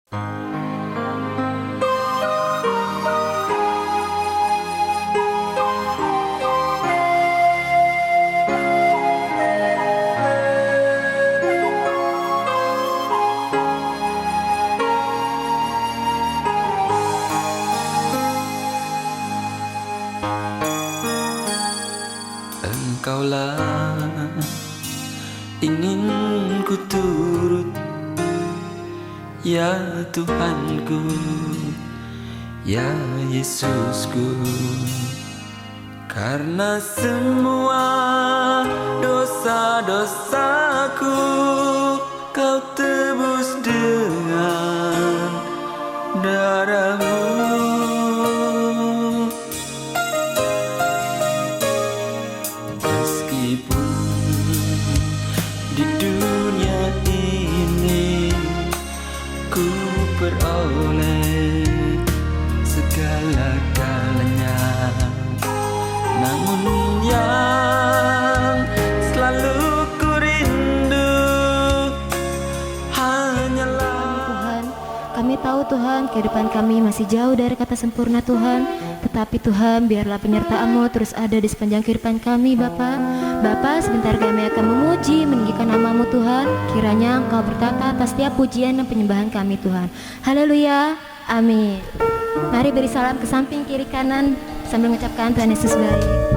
Engkaulah ingin ku turut, ya Tuhanku, ya Yesusku. Karena semua dosa-dosaku Kau tebus dengan darah-Mu. Meskipun di dunia ini ku peroleh segala-galanya, namun yang selalu ku rindu hanyalah Tuhan, kami tahu Tuhan, kehidupan kami masih jauh dari kata sempurna Tuhan. Tetapi Tuhan, biarlah penyertaan-Mu terus ada di sepanjang kehidupan kami Bapa. Bapa, sebentar kami akan memuji, meninggikan nama-Mu Tuhan. Kiranya Engkau bertata atas setiap pujian dan penyembahan kami Tuhan. Haleluya, amin. Mari beri salam ke samping kiri kanan sambil mengucapkan Tuhan Yesus baik.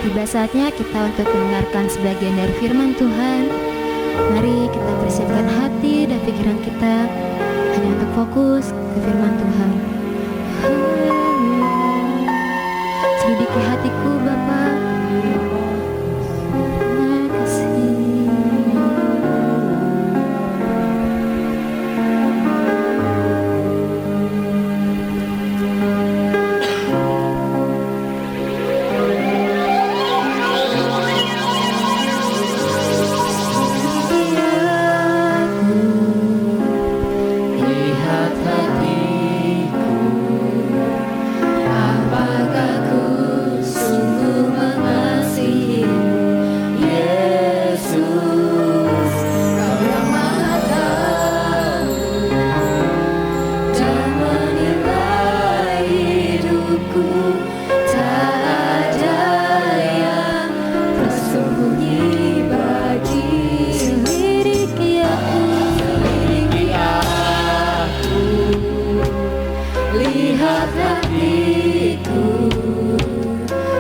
Tiba saatnya kita untuk mendengarkan sebagian dari firman Tuhan. Mari kita persiapkan hati dan pikiran kita hanya untuk fokus ke firman Tuhan. Selidiki hatiku Bapa. Terima kasih. Lihat hatiku, apakah ku sungguh mengasihimu, Yesus, Kau yang Maha Tahu dan menilai hidupku. Tak ada yang tersembunyi bagi Selidiki aku, lihat hatiku,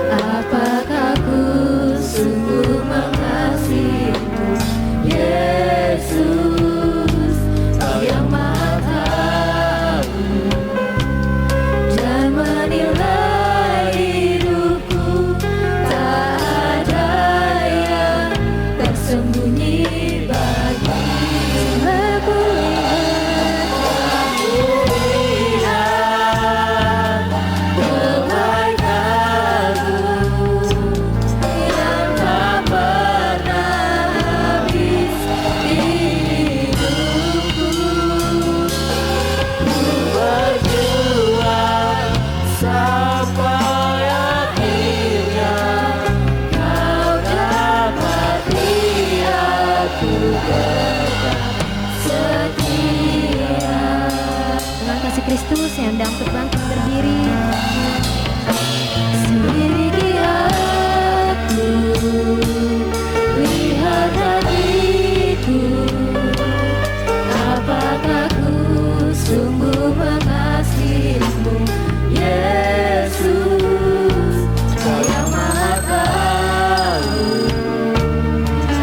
apakah ku sungguh mengasihimu, Yesus, Kau yang Maha Tahu dan menilai hidupku. Tak ada yang tersembunyi bagi aku yang tak pernah habis di hidupku. Ku berjuang sampai akhirnya Kau dapati aku tetap setia. dengan kasih Kristus yang dapat bangkit berdiri. Selidiki aku, lihat hatiku, Apakah ku sungguh mengasihimu, Yesus, Kau yang Maha Tahu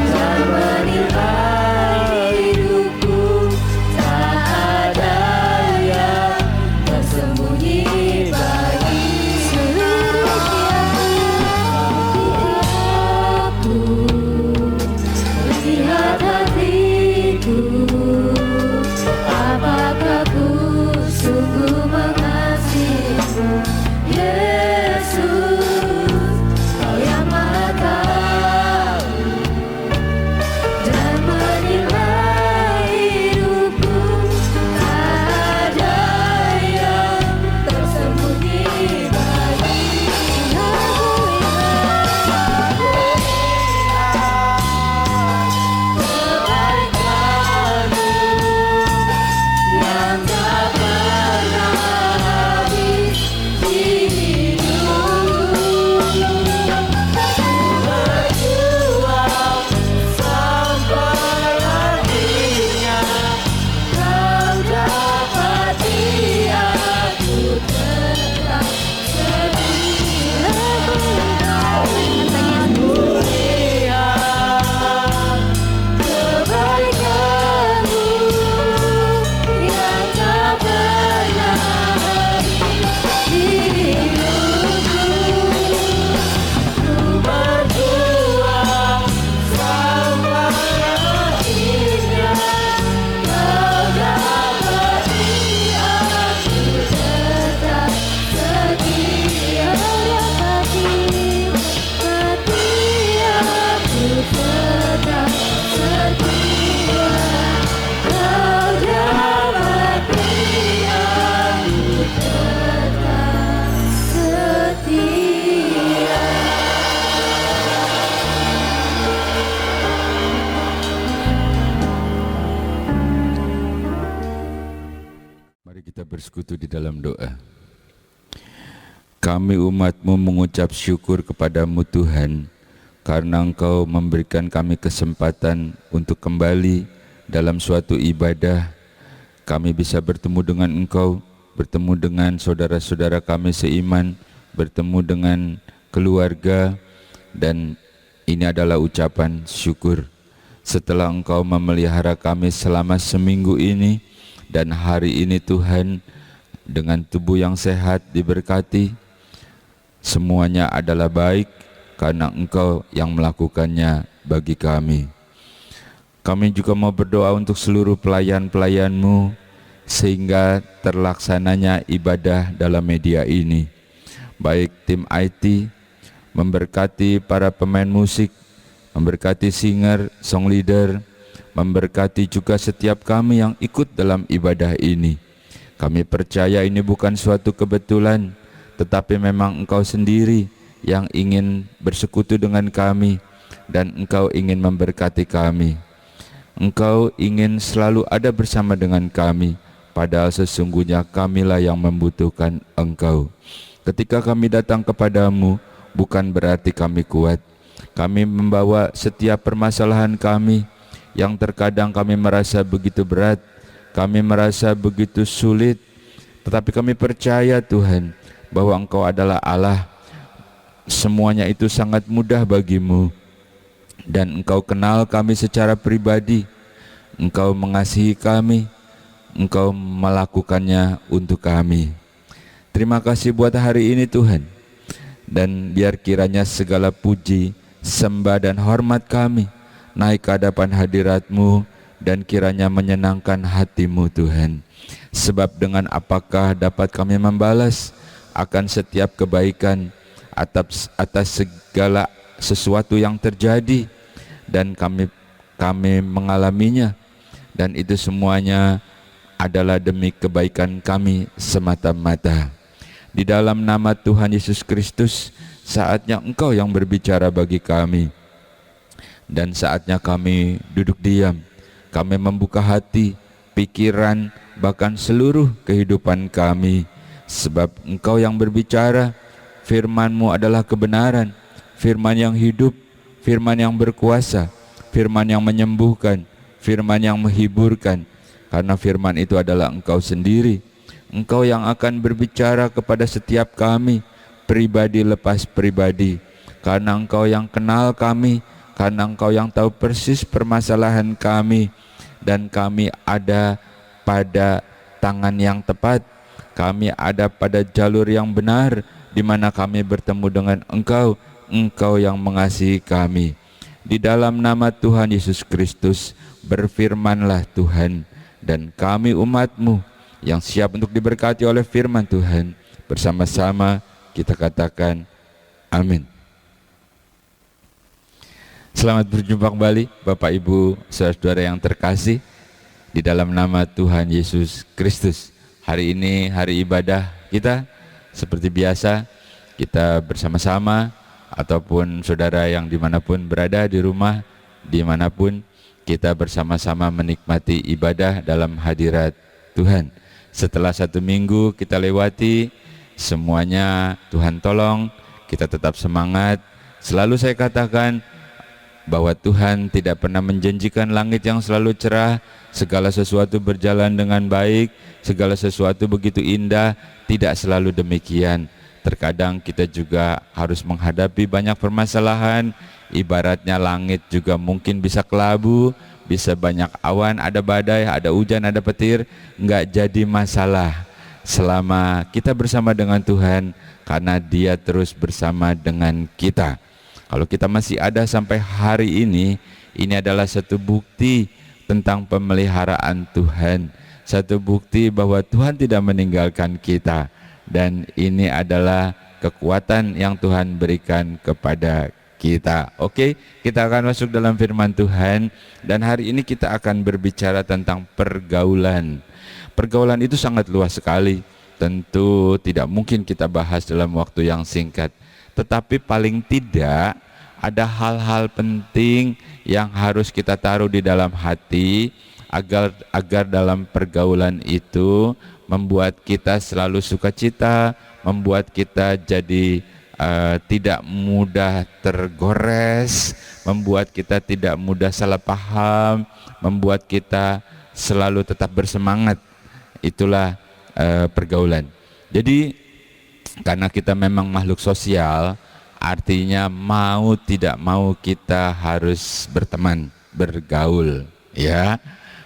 dan menilai hidupku. Tak ada yang tersembunyi bagi aku. Lihat hatiku, apakah ku sungguh mengasihimu, Yesus, Kau yang Maha Tahu dan menilai hidupku. Tak ada yang tersembunyi bagi kebaikanmu yang tak pernah habis di hidupku. Berjuang sampai akhirnya Kau dapati aku tetap setia. Ku lihat kebaikanmu yang tak pernah habis di hidupku. Ku berjuang sampai akhirnya Kau dapati aku tetap setia. Aku tetap setia. Kau dapati aku tetap setia. Mari kita bersekutu di dalam doa. Kami umat-Mu mengucap syukur kepadamu Tuhan, karena Engkau memberikan kami kesempatan untuk kembali dalam suatu ibadah. Kami bisa bertemu dengan Engkau, bertemu dengan saudara-saudara kami seiman, bertemu dengan keluarga, Dan ini adalah ucapan syukur setelah Engkau memelihara kami selama seminggu ini, dan hari ini Tuhan dengan tubuh yang sehat diberkati. Semuanya adalah baik karena Engkau yang melakukannya bagi kami. Kami juga mau berdoa untuk seluruh pelayan-pelayan-Mu sehingga terlaksananya ibadah dalam media ini. Baik tim IT, memberkati para pemain musik, memberkati singer, song leader, memberkati juga setiap kami yang ikut dalam ibadah ini. Kami percaya ini bukan suatu kebetulan, tetapi memang Engkau sendiri yang ingin bersekutu dengan kami, dan Engkau ingin memberkati kami. Engkau ingin selalu ada bersama dengan kami, padahal sesungguhnya kamilah yang membutuhkan Engkau. Ketika kami datang kepadamu, bukan berarti kami kuat. Kami membawa setiap permasalahan kami yang terkadang kami merasa begitu berat, kami merasa begitu sulit, tetapi kami percaya Tuhan bahwa Engkau adalah Allah. Semuanya itu sangat mudah bagimu, dan Engkau kenal kami secara pribadi. Engkau mengasihi kami, Engkau melakukannya untuk kami. Terima kasih buat hari ini Tuhan, dan biar kiranya segala puji, sembah dan hormat kami naik ke hadapan hadirat-Mu, dan kiranya menyenangkan hati-Mu Tuhan. Sebab dengan apakah dapat kami membalas akan setiap kebaikan atas segala sesuatu yang terjadi, dan kami mengalaminya, dan itu semuanya adalah demi kebaikan kami semata-mata. Di dalam nama Tuhan Yesus Kristus, saatnya Engkau yang berbicara bagi kami, dan saatnya kami duduk diam. Kami membuka hati, pikiran, bahkan seluruh kehidupan kami, sebab Engkau yang berbicara. Firman-Mu adalah kebenaran, firman yang hidup, firman yang berkuasa, firman yang menyembuhkan, firman yang menghiburkan. Karena firman itu adalah Engkau sendiri. Engkau yang akan berbicara kepada setiap kami, pribadi lepas pribadi. Karena Engkau yang kenal kami, karena Engkau yang tahu persis permasalahan kami, dan kami ada pada tangan yang tepat. Kami ada pada jalur yang benar, di mana kami bertemu dengan Engkau, Engkau yang mengasihi kami. Di dalam nama Tuhan Yesus Kristus, berfirmanlah Tuhan, dan kami umat-Mu yang siap untuk diberkati oleh firman Tuhan, bersama-sama kita katakan amin. Selamat berjumpa kembali Bapak Ibu saudara-saudara yang terkasih di dalam nama Tuhan Yesus Kristus. Hari ini hari ibadah kita. Seperti biasa, kita bersama-sama, ataupun saudara yang dimanapun berada di rumah, dimanapun, kita bersama-sama menikmati ibadah dalam hadirat Tuhan. Setelah 1 minggu kita lewati, semuanya Tuhan tolong, kita tetap semangat. Selalu saya katakan bahwa Tuhan tidak pernah menjanjikan langit yang selalu cerah, segala sesuatu berjalan dengan baik, segala sesuatu begitu indah. Tidak selalu demikian. Terkadang kita juga harus menghadapi banyak permasalahan. Ibaratnya langit juga mungkin bisa kelabu, bisa banyak awan, ada badai, ada hujan, ada petir. Enggak jadi masalah selama kita bersama dengan Tuhan, karena Dia terus bersama dengan kita. Kalau kita masih ada sampai hari ini adalah satu bukti tentang pemeliharaan Tuhan, satu bukti bahwa Tuhan tidak meninggalkan kita, dan ini adalah kekuatan yang Tuhan berikan kepada kita. Oke, kita akan masuk dalam firman Tuhan, dan hari ini kita akan berbicara tentang pergaulan. Pergaulan itu sangat luas sekali, tentu tidak mungkin kita bahas dalam waktu yang singkat, tetapi paling tidak ada hal-hal penting yang harus kita taruh di dalam hati, agar dalam pergaulan itu membuat kita selalu sukacita, membuat kita jadi tidak mudah tergores, membuat kita tidak mudah salah paham, membuat kita selalu tetap bersemangat. Itulah pergaulan. Jadi karena kita memang makhluk sosial, Artinya mau tidak mau kita harus berteman, bergaul, ya.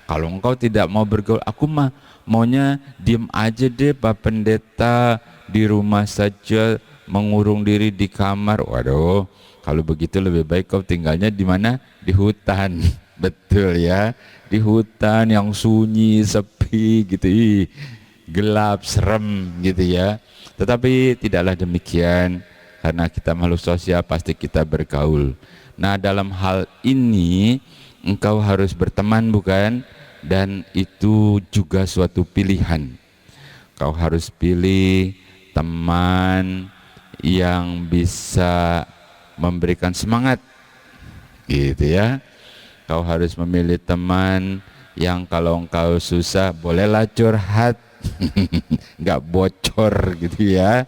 Kalau engkau tidak mau bergaul, aku mah maunya diem aja deh Pak Pendeta, di rumah saja mengurung diri di kamar. Waduh, kalau begitu lebih baik kau tinggalnya di mana? Di hutan. Betul ya, di hutan yang sunyi, sepi gitu, gelap, serem gitu ya. Tetapi tidaklah demikian, karena kita makhluk sosial pasti kita bergaul. Nah, dalam hal ini engkau harus berteman, bukan? Dan itu juga suatu pilihan. Kau harus pilih teman yang bisa memberikan semangat, gitu ya. Kau harus memilih teman yang kalau engkau susah bolehlah curhat, nggak bocor gitu ya.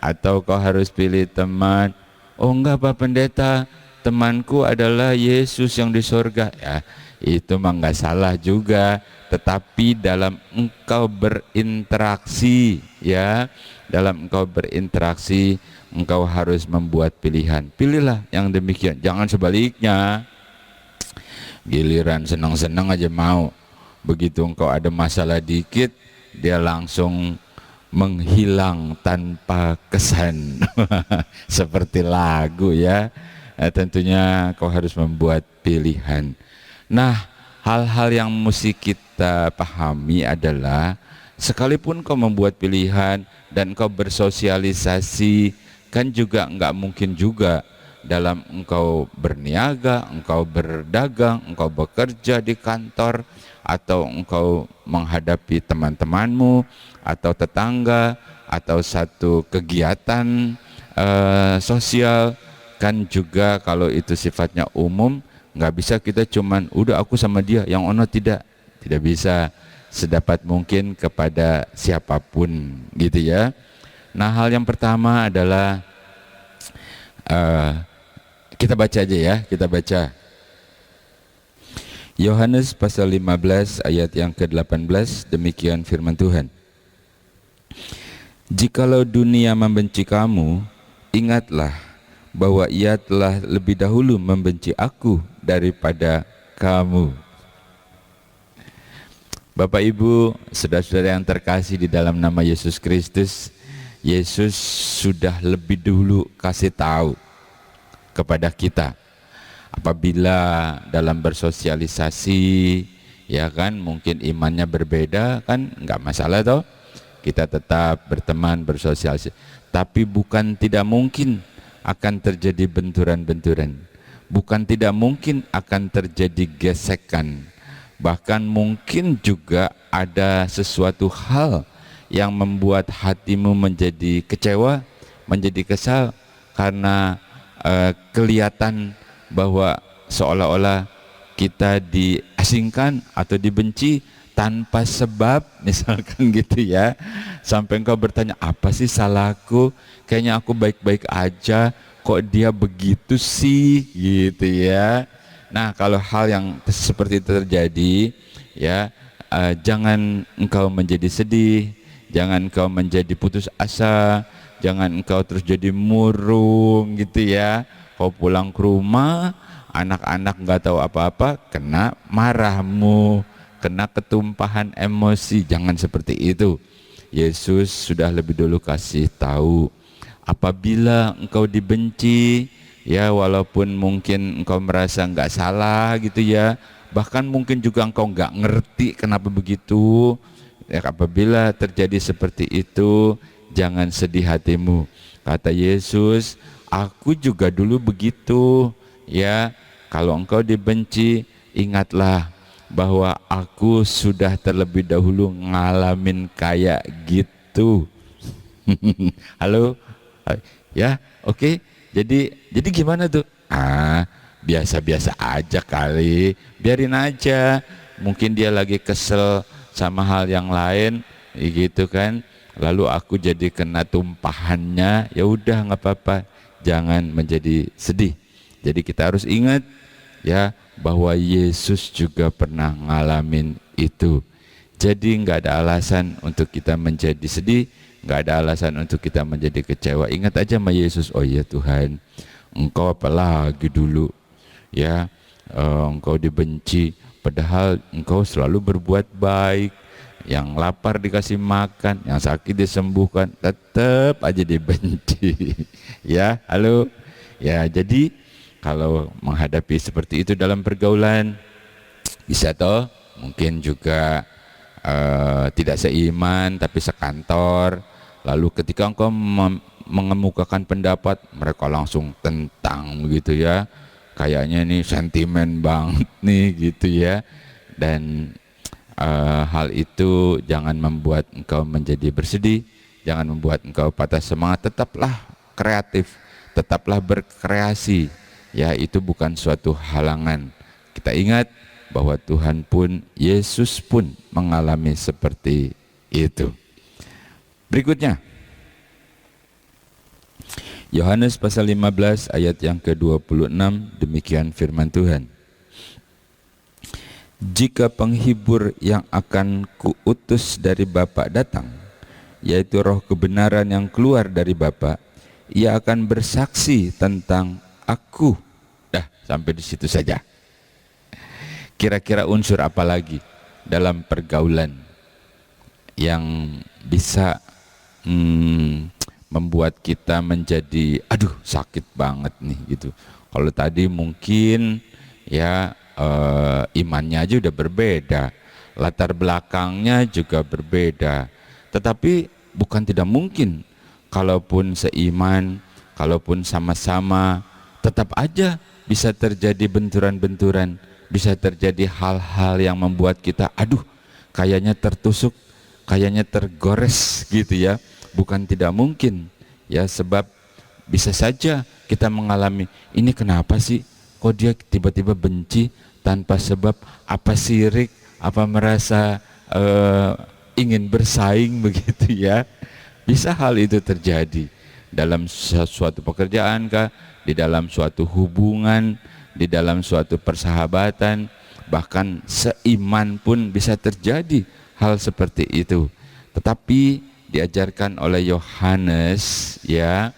Atau kau harus pilih teman, oh enggak Pak Pendeta, temanku adalah Yesus yang di sorga. Ya, itu mah nggak salah juga. Tetapi dalam engkau berinteraksi, ya, dalam engkau berinteraksi, engkau harus membuat pilihan. Pilihlah yang demikian, jangan sebaliknya. Giliran senang-senang aja mau, begitu engkau ada masalah dikit, dia langsung menghilang tanpa kesan. Seperti lagu ya. Tentunya kau harus membuat pilihan. Nah, hal-hal yang mesti kita pahami adalah sekalipun kau membuat pilihan dan kau bersosialisasi, kan juga enggak mungkin juga dalam engkau berniaga, engkau berdagang, engkau bekerja di kantor, atau engkau menghadapi teman-temanmu atau tetangga atau satu kegiatan sosial, kan juga kalau itu sifatnya umum, nggak bisa kita cuman udah aku sama dia, yang ono tidak bisa. Sedapat mungkin kepada siapapun gitu ya. Nah, hal yang pertama adalah kita baca aja ya, kita baca Yohanes pasal 15 ayat yang ke-18. Demikian firman Tuhan. Jikalau dunia membenci kamu, ingatlah bahwa ia telah lebih dahulu membenci aku daripada kamu. Bapak Ibu, saudara-saudara yang terkasih di dalam nama Yesus Kristus, Yesus sudah lebih dulu kasih tahu kepada kita. Apabila dalam bersosialisasi, ya kan, mungkin imannya berbeda, kan nggak masalah toh, kita tetap berteman, bersosialisasi. Tapi bukan tidak mungkin akan terjadi benturan-benturan, bukan tidak mungkin akan terjadi gesekan, bahkan mungkin juga ada sesuatu hal yang membuat hatimu menjadi kecewa, menjadi kesal, karena kelihatan bahwa seolah-olah kita diasingkan atau dibenci tanpa sebab, misalkan gitu ya. Sampai engkau bertanya, apa sih salahku? Kayaknya aku baik-baik aja, kok dia begitu sih, gitu ya. Nah, kalau hal yang seperti itu terjadi, ya, jangan engkau menjadi sedih, jangan engkau menjadi putus asa, jangan engkau terus jadi murung gitu ya. Kau pulang ke rumah, anak-anak nggak tahu apa-apa, kena marahmu, kena ketumpahan emosi. Jangan seperti itu. Yesus sudah lebih dulu kasih tahu, apabila engkau dibenci, ya walaupun mungkin engkau merasa nggak salah gitu ya, bahkan mungkin juga engkau nggak ngerti kenapa begitu, ya, apabila terjadi seperti itu, jangan sedih hatimu. Kata Yesus, aku juga dulu begitu ya. Kalau engkau dibenci, ingatlah bahwa aku sudah terlebih dahulu ngalamin kayak gitu. Halo, ya, oke. Jadi gimana tuh? Biasa-biasa aja kali, biarin aja. Mungkin dia lagi kesel sama hal yang lain, gitu kan. Lalu aku jadi kena tumpahannya, ya udah nggak apa-apa. Jangan menjadi sedih. Jadi kita harus ingat ya bahwa Yesus juga pernah ngalamin itu. Jadi nggak ada alasan untuk kita menjadi sedih, nggak ada alasan untuk kita menjadi kecewa. Ingat aja sama Yesus, oh iya Tuhan, Engkau apalagi dulu ya, Engkau dibenci, padahal Engkau selalu berbuat baik. Yang lapar dikasih makan, yang sakit disembuhkan, tetap aja dibenci. Ya, halo. Ya, jadi kalau menghadapi seperti itu dalam pergaulan, bisa toh mungkin juga tidak seiman tapi sekantor. Lalu ketika engkau mengemukakan pendapat, mereka langsung tentang gitu ya. Kayaknya nih sentimen banget nih gitu ya. Dan hal itu jangan membuat engkau menjadi bersedih, jangan membuat engkau patah semangat. Tetaplah kreatif, tetaplah berkreasi. Ya, itu bukan suatu halangan. Kita ingat bahwa Tuhan pun, Yesus pun mengalami seperti itu. Berikutnya, Yohanes pasal 15 ayat yang ke-26, demikian firman Tuhan. Jika penghibur yang akan kuutus dari Bapa datang, yaitu roh kebenaran yang keluar dari Bapa, ia akan bersaksi tentang aku. Dah, sampai di situ saja. Kira-kira unsur apa lagi dalam pergaulan yang bisa membuat kita menjadi aduh sakit banget nih gitu. Kalau tadi mungkin ya imannya aja udah berbeda, latar belakangnya juga berbeda, tetapi bukan tidak mungkin kalaupun seiman, kalaupun sama-sama, tetap aja bisa terjadi benturan-benturan, bisa terjadi hal-hal yang membuat kita aduh kayaknya tertusuk, kayaknya tergores gitu ya. Bukan tidak mungkin ya, sebab bisa saja kita mengalami ini, kenapa sih kok dia tiba-tiba benci tanpa sebab, apa sirik, apa merasa ingin bersaing begitu ya. Bisa hal itu terjadi dalam suatu pekerjaan kah, di dalam suatu hubungan, di dalam suatu persahabatan, bahkan seiman pun bisa terjadi hal seperti itu. Tetapi diajarkan oleh Yohanes ya,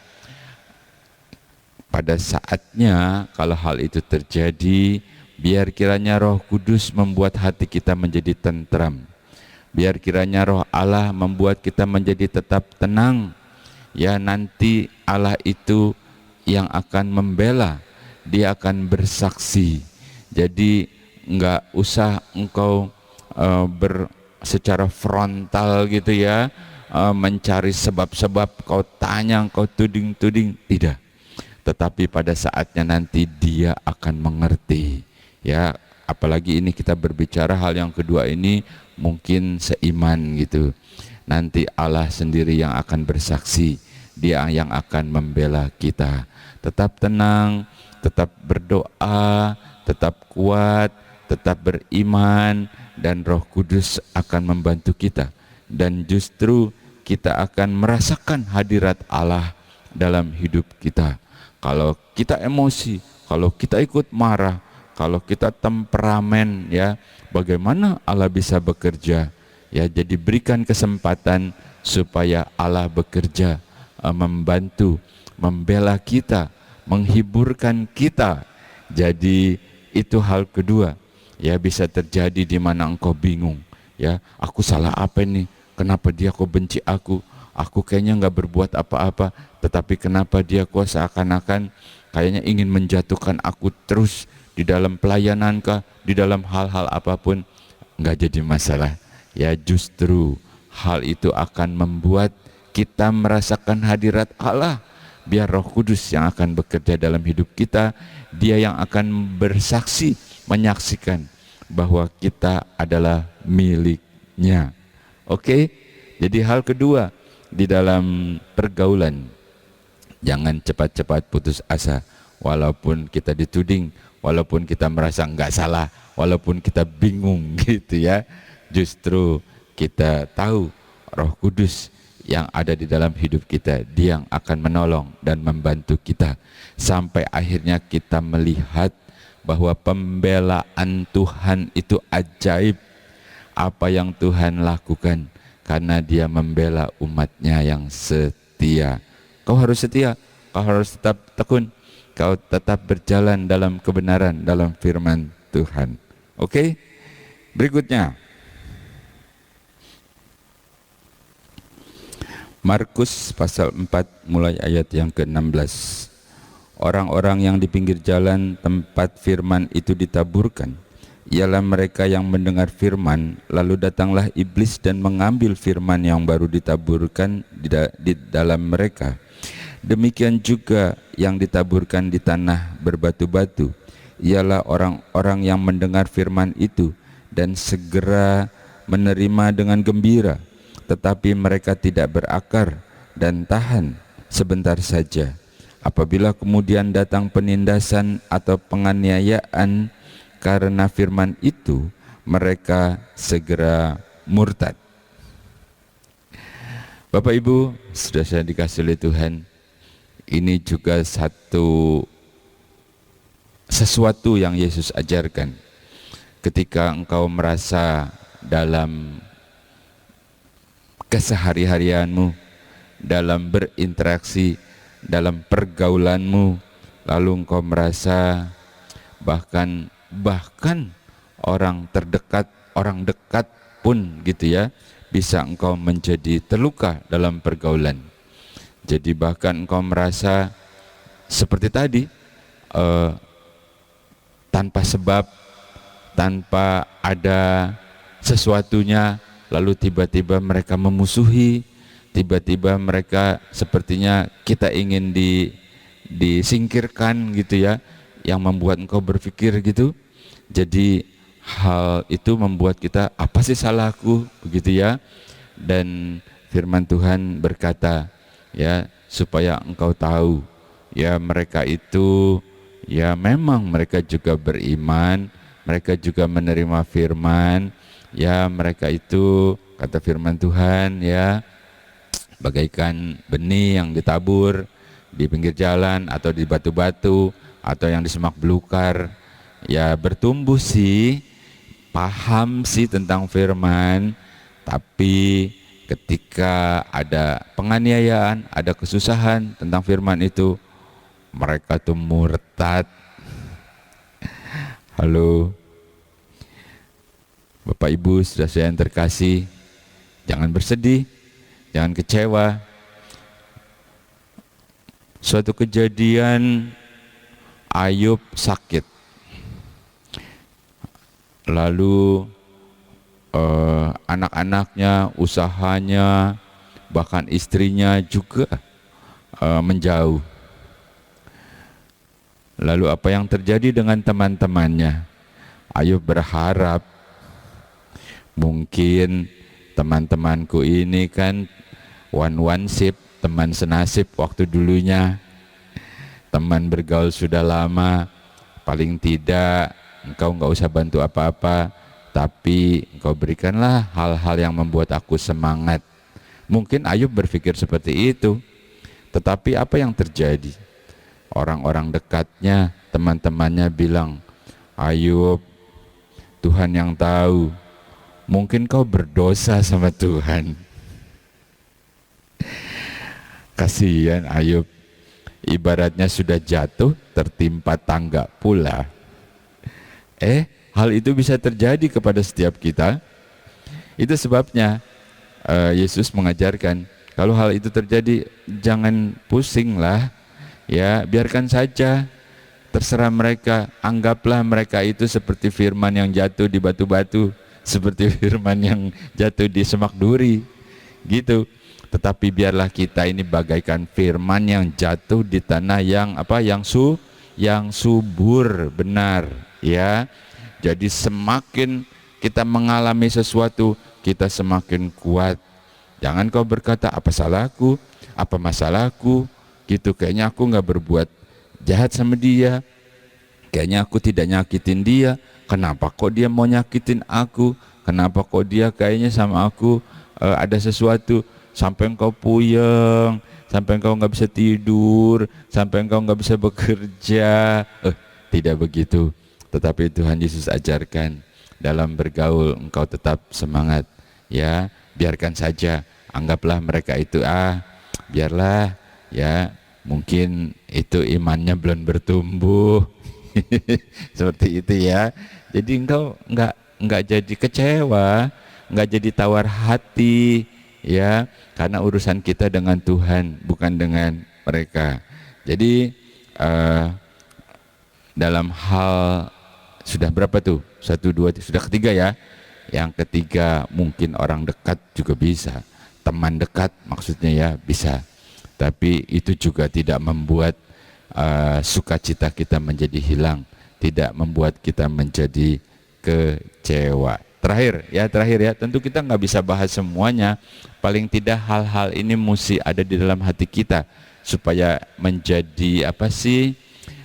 pada saatnya kalau hal itu terjadi, biar kiranya Roh Kudus membuat hati kita menjadi tentram. Biar kiranya Roh Allah membuat kita menjadi tetap tenang. Ya, nanti Allah itu yang akan membela, dia akan bersaksi. Jadi enggak usah engkau secara frontal gitu ya, mencari sebab-sebab, kau tanya, kau tuding-tuding, tidak. Tetapi pada saatnya nanti dia akan mengerti ya. Apalagi ini kita berbicara hal yang kedua ini mungkin seiman gitu. Nanti Allah sendiri yang akan bersaksi, dia yang akan membela kita. Tetap tenang, tetap berdoa, tetap kuat, tetap beriman, dan Roh Kudus akan membantu kita. Dan justru kita akan merasakan hadirat Allah dalam hidup kita. Kalau kita emosi, kalau kita ikut marah, kalau kita temperamen ya, bagaimana Allah bisa bekerja? Ya, jadi berikan kesempatan supaya Allah bekerja, membantu, membela kita, menghiburkan kita. Jadi itu hal kedua. Ya, bisa terjadi di mana engkau bingung. Ya, aku salah apa nih? Kenapa dia kok benci aku? Aku kayaknya nggak berbuat apa-apa, tetapi kenapa dia kok seakan-akan kayaknya ingin menjatuhkan aku terus di dalam pelayanankah, di dalam hal-hal apapun. Nggak jadi masalah. Ya, justru hal itu akan membuat kita merasakan hadirat Allah. Biar Roh Kudus yang akan bekerja dalam hidup kita, dia yang akan bersaksi, menyaksikan bahwa kita adalah miliknya. Oke, jadi hal kedua di dalam pergaulan, jangan cepat-cepat putus asa. Walaupun kita dituding, walaupun kita merasa nggak salah, walaupun kita bingung gitu ya, justru kita tahu Roh Kudus yang ada di dalam hidup kita, dia yang akan menolong dan membantu kita sampai akhirnya kita melihat bahwa pembelaan Tuhan itu ajaib. Apa yang Tuhan lakukan, karena dia membela umatnya yang setia. Kau harus setia, kau harus tetap tekun, kau tetap berjalan dalam kebenaran, dalam firman Tuhan. Oke? Berikutnya, Markus pasal 4 mulai ayat yang ke-16. Orang-orang yang di pinggir jalan tempat firman itu ditaburkan, ialah mereka yang mendengar firman, lalu datanglah iblis dan mengambil firman yang baru ditaburkan di dalam mereka. Demikian juga yang ditaburkan di tanah berbatu-batu, ialah orang-orang yang mendengar firman itu dan segera menerima dengan gembira, tetapi mereka tidak berakar dan tahan sebentar saja. Apabila kemudian datang penindasan atau penganiayaan karena firman itu, mereka segera murtad. Bapak Ibu, sudah saya dikasih oleh Tuhan, ini juga sesuatu yang Yesus ajarkan. Ketika engkau merasa dalam kesehari-harianmu, dalam berinteraksi, dalam pergaulanmu, lalu engkau merasa bahkan orang terdekat, orang dekat pun gitu ya, bisa engkau menjadi terluka dalam pergaulan. Jadi bahkan engkau merasa seperti tadi, tanpa sebab, tanpa ada sesuatunya, lalu tiba-tiba mereka memusuhi, tiba-tiba mereka sepertinya kita ingin disingkirkan gitu ya, yang membuat engkau berpikir gitu. Jadi hal itu membuat kita, apa sih salahku begitu ya. Dan firman Tuhan berkata ya, supaya engkau tahu ya, mereka itu ya memang mereka juga beriman, mereka juga menerima firman ya, mereka itu kata firman Tuhan ya, bagaikan benih yang ditabur di pinggir jalan atau di batu-batu atau yang di semak belukar. Ya bertumbuh sih, paham sih tentang firman, tapi ketika ada penganiayaan, ada kesusahan tentang firman itu, mereka tuh murtad. Halo Bapak Ibu, sudah saya yang terkasih, jangan bersedih, jangan kecewa. Suatu kejadian, Ayub sakit, lalu anak-anaknya, usahanya, bahkan istrinya juga menjauh. Lalu apa yang terjadi dengan teman-temannya? Ayub berharap, mungkin teman-temanku ini kan one sip, teman senasib waktu dulunya, teman bergaul sudah lama, paling tidak engkau enggak usah bantu apa-apa, tapi engkau berikanlah hal-hal yang membuat aku semangat. Mungkin Ayub berpikir seperti itu, tetapi apa yang terjadi? Orang-orang dekatnya, teman-temannya bilang, Ayub, Tuhan yang tahu, mungkin kau berdosa sama Tuhan. Kasihan Ayub, ibaratnya sudah jatuh tertimpa tangga pula. Hal itu bisa terjadi kepada setiap kita. Itu sebabnya Yesus mengajarkan, kalau hal itu terjadi jangan pusinglah, ya biarkan saja, terserah mereka. Anggaplah mereka itu seperti firman yang jatuh di batu-batu, seperti firman yang jatuh di semak duri, gitu. Tetapi biarlah kita ini bagaikan firman yang jatuh di tanah yang yang subur, benar, ya. Jadi semakin kita mengalami sesuatu, kita semakin kuat. Jangan kau berkata, apa salahku, apa masalahku, gitu. Kayaknya aku nggak berbuat jahat sama dia, kayaknya aku tidak nyakitin dia. Kenapa kok dia mau nyakitin aku? Kenapa kok dia kayaknya sama aku ada sesuatu? Sampai engkau puyeng, sampai engkau nggak bisa tidur, sampai engkau nggak bisa bekerja. Tidak begitu. Tetapi Tuhan Yesus ajarkan, dalam bergaul engkau tetap semangat, ya. biarkan saja, anggaplah mereka itu biarlah ya, mungkin itu imannya belum bertumbuh. Seperti itu ya. Jadi engkau nggak jadi kecewa, nggak jadi tawar hati ya, karena urusan kita dengan Tuhan bukan dengan mereka. Jadi dalam hal sudah berapa tuh? 1, 2, sudah ketiga ya. Yang ketiga mungkin orang dekat juga bisa, teman dekat maksudnya ya bisa. Tapi itu juga tidak membuat sukacita kita menjadi hilang, tidak membuat kita menjadi kecewa. Terakhir ya, tentu kita nggak bisa bahas semuanya. Paling tidak hal-hal ini mesti ada di dalam hati kita supaya menjadi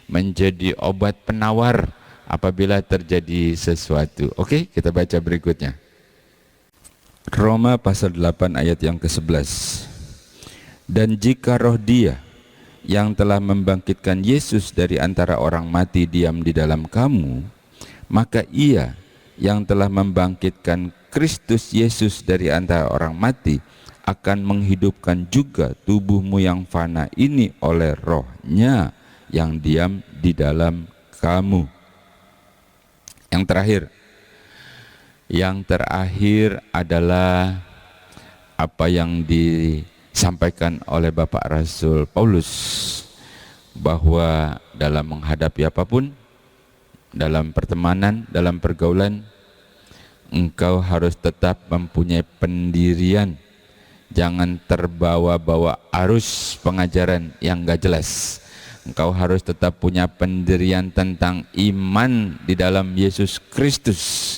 menjadi obat penawar apabila terjadi sesuatu. Oke, kita baca berikutnya. Roma pasal 8 ayat yang ke-11. Dan jika roh Dia yang telah membangkitkan Yesus dari antara orang mati diam di dalam kamu, maka Ia yang telah membangkitkan Kristus Yesus dari antara orang mati akan menghidupkan juga tubuhmu yang fana ini oleh Roh-Nya yang diam di dalam kamu. Yang terakhir adalah apa yang disampaikan oleh Bapak Rasul Paulus, bahwa dalam menghadapi apapun, dalam pertemanan, dalam pergaulan, engkau harus tetap mempunyai pendirian. Jangan terbawa-bawa arus pengajaran yang gak jelas. Engkau harus tetap punya pendirian tentang iman di dalam Yesus Kristus.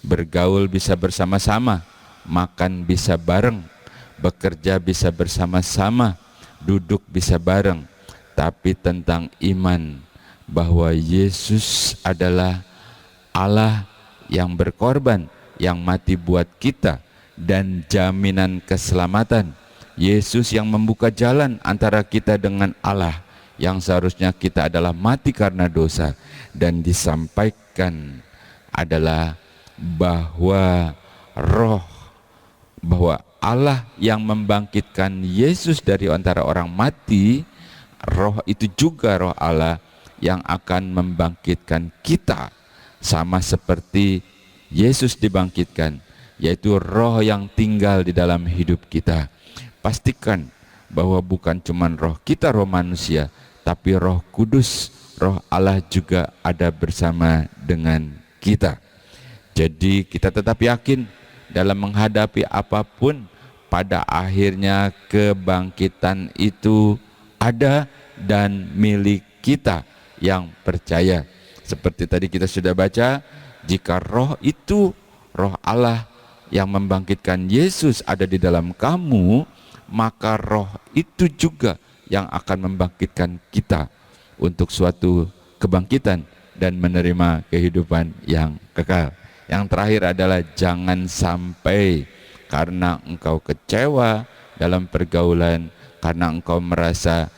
Bergaul bisa bersama-sama, makan bisa bareng, bekerja bisa bersama-sama, duduk bisa bareng. Tapi tentang iman, bahwa Yesus adalah Allah yang berkorban, yang mati buat kita, dan jaminan keselamatan. Yesus yang membuka jalan antara kita dengan Allah, yang seharusnya kita adalah mati karena dosa. Dan disampaikan adalah bahwa Allah yang membangkitkan Yesus dari antara orang mati, roh itu juga roh Allah yang akan membangkitkan kita, sama seperti Yesus dibangkitkan, yaitu roh yang tinggal di dalam hidup kita. Pastikan bahwa bukan cuma roh kita, roh manusia, tapi Roh Kudus, Roh Allah juga ada bersama dengan kita. Jadi kita tetap yakin dalam menghadapi apapun, pada akhirnya kebangkitan itu ada dan milik kita yang percaya. Seperti tadi kita sudah baca, jika roh itu, roh Allah yang membangkitkan Yesus ada di dalam kamu, maka roh itu juga yang akan membangkitkan kita untuk suatu kebangkitan dan menerima kehidupan yang kekal. Yang terakhir adalah jangan sampai karena engkau kecewa dalam pergaulan, karena engkau merasa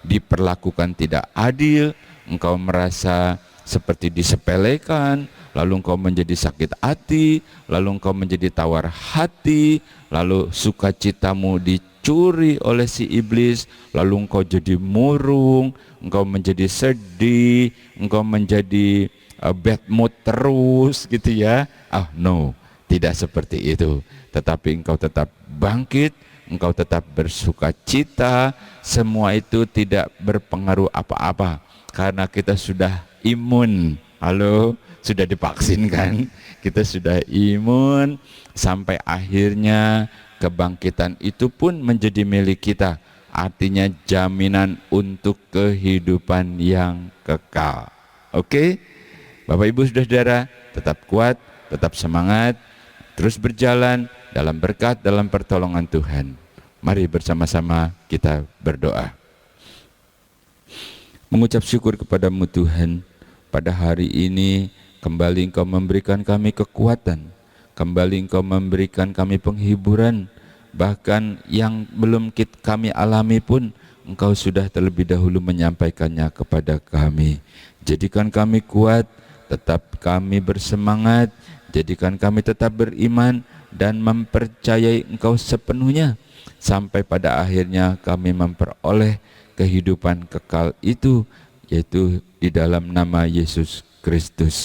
diperlakukan tidak adil, engkau merasa seperti disepelekan, lalu engkau menjadi sakit hati, lalu engkau menjadi tawar hati, lalu sukacitamu dicuri oleh si iblis, lalu engkau jadi murung, engkau menjadi sedih, engkau menjadi bad mood terus gitu ya. No, tidak seperti itu. Tetapi engkau tetap bangkit, engkau tetap bersukacita. Semua itu tidak berpengaruh apa-apa karena kita sudah imun. Halo, sudah divaksin kan? Kita sudah imun, sampai akhirnya kebangkitan itu pun menjadi milik kita. Artinya jaminan untuk kehidupan yang kekal. Oke? Bapak Ibu Saudara, tetap kuat, tetap semangat, terus berjalan dalam berkat, dalam pertolongan Tuhan. Mari bersama-sama kita berdoa. Mengucap syukur kepadamu Tuhan, pada hari ini kembali Engkau memberikan kami kekuatan, kembali Engkau memberikan kami penghiburan, bahkan yang belum kami alami pun Engkau sudah terlebih dahulu menyampaikannya kepada kami. Jadikan kami kuat, tetap kami bersemangat, jadikan kami tetap beriman, dan mempercayai Engkau sepenuhnya, sampai pada akhirnya kami memperoleh kehidupan kekal itu, yaitu di dalam nama Yesus Kristus.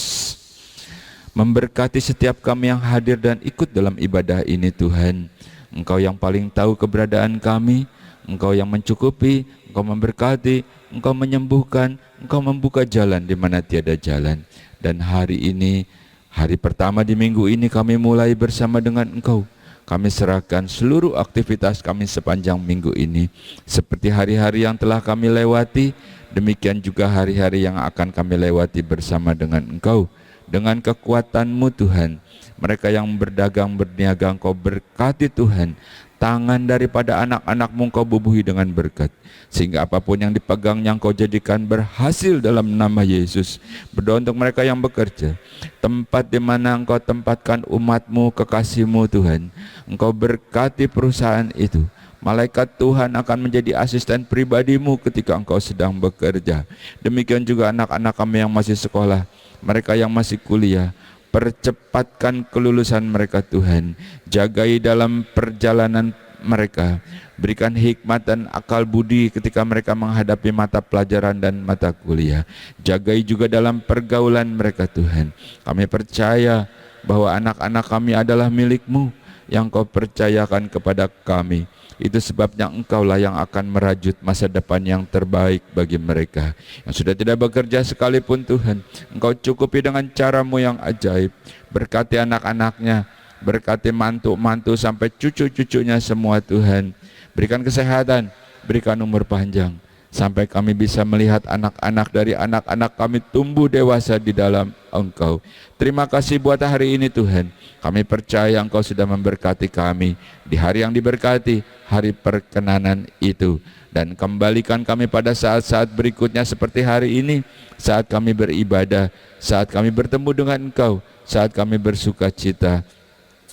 Memberkati setiap kami yang hadir dan ikut dalam ibadah ini Tuhan. Engkau yang paling tahu keberadaan kami, Engkau yang mencukupi, Engkau memberkati, Engkau menyembuhkan, Engkau membuka jalan di mana tiada jalan. Dan hari ini, hari pertama di minggu ini kami mulai bersama dengan Engkau. Kami serahkan seluruh aktivitas kami sepanjang minggu ini. Seperti hari-hari yang telah kami lewati, demikian juga hari-hari yang akan kami lewati bersama dengan Engkau. Dengan kekuatan-Mu Tuhan, mereka yang berdagang berniaga Engkau berkati Tuhan. Tangan daripada anak-anak-Mu Engkau bubuhi dengan berkat, sehingga apapun yang dipegangnya Engkau jadikan berhasil dalam nama Yesus. Berdoa untuk mereka yang bekerja, tempat di mana Engkau tempatkan umat-Mu, kekasih-Mu Tuhan, Engkau berkati perusahaan itu. Malaikat Tuhan akan menjadi asisten pribadi-Mu ketika Engkau sedang bekerja. Demikian juga anak-anak kami yang masih sekolah, mereka yang masih kuliah, percepatkan kelulusan mereka Tuhan. Jagai dalam perjalanan mereka, berikan hikmat dan akal budi ketika mereka menghadapi mata pelajaran dan mata kuliah. Jagai juga dalam pergaulan mereka Tuhan. Kami percaya bahwa anak-anak kami adalah milik-Mu yang Kau percayakan kepada kami. Itu sebabnya Engkaulah yang akan merajut masa depan yang terbaik bagi mereka. Yang sudah tidak bekerja sekalipun Tuhan, Engkau cukupi dengan cara-Mu yang ajaib. Berkati anak-anaknya, berkati mantu-mantu sampai cucu-cucunya semua Tuhan. Berikan kesehatan, berikan umur panjang, sampai kami bisa melihat anak-anak dari anak-anak kami tumbuh dewasa di dalam Engkau. Terima kasih buat hari ini Tuhan. Kami percaya Engkau sudah memberkati kami di hari yang diberkati, hari perkenanan itu. Dan kembalikan kami pada saat-saat berikutnya seperti hari ini, saat kami beribadah, saat kami bertemu dengan Engkau, saat kami bersuka cita.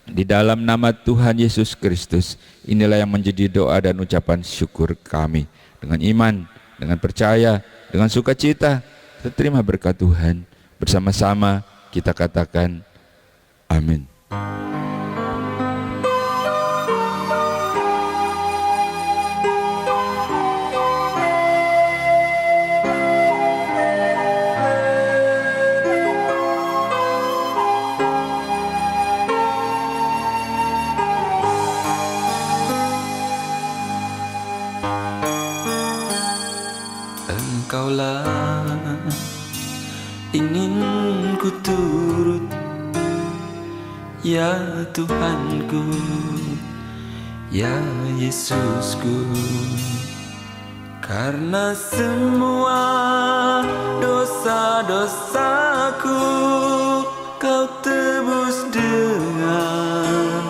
Di dalam nama Tuhan Yesus Kristus, inilah yang menjadi doa dan ucapan syukur kami. Dengan iman, dengan percaya, dengan sukacita, kita terima berkat Tuhan. Bersama-sama kita katakan amin. Engkaulah ingin ku turut, ya Tuhanku, ya Yesusku. Karena semua dosa-dosaku Kau tebus dengan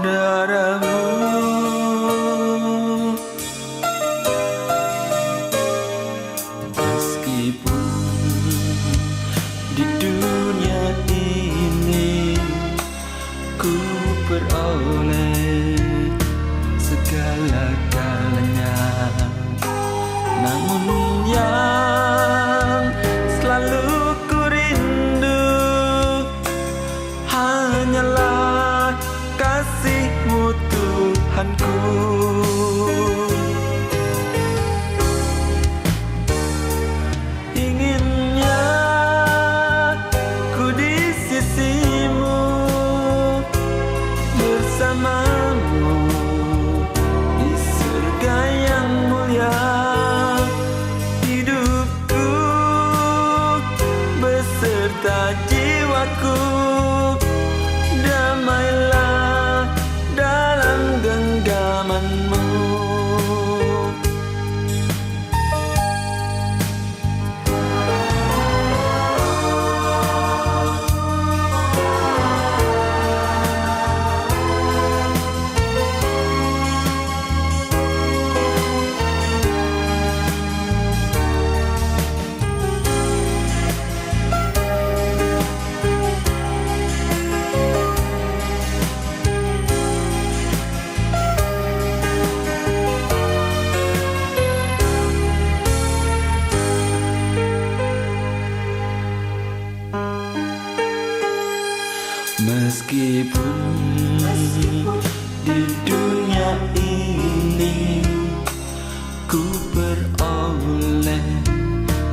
darah-Mu. Hanyalah kasih-Mu Tuhan. ku peroleh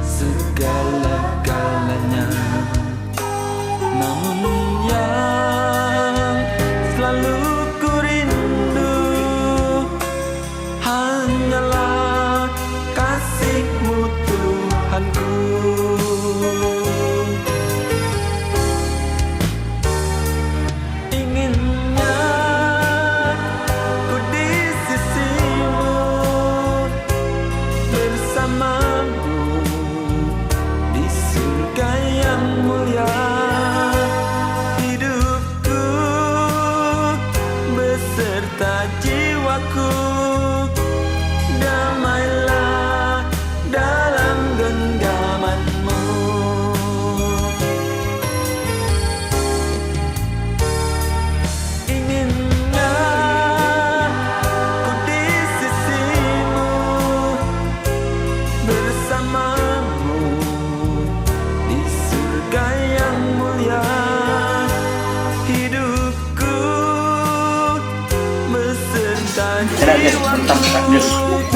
segala-galanya. Namun yang selalu ku rindu hanyalah kasih-Mu Tuhanku. Inginnya ku di sisi-Mu, bersama-Mu di surga yang mulia. Hidupku beserta jiwaku damailah dalam genggaman-Mu. Inginnya ku di sisi-Mu, bersama-Mu di surga yang mulia. Hidupku beserta Gracias, jiwaku gracias.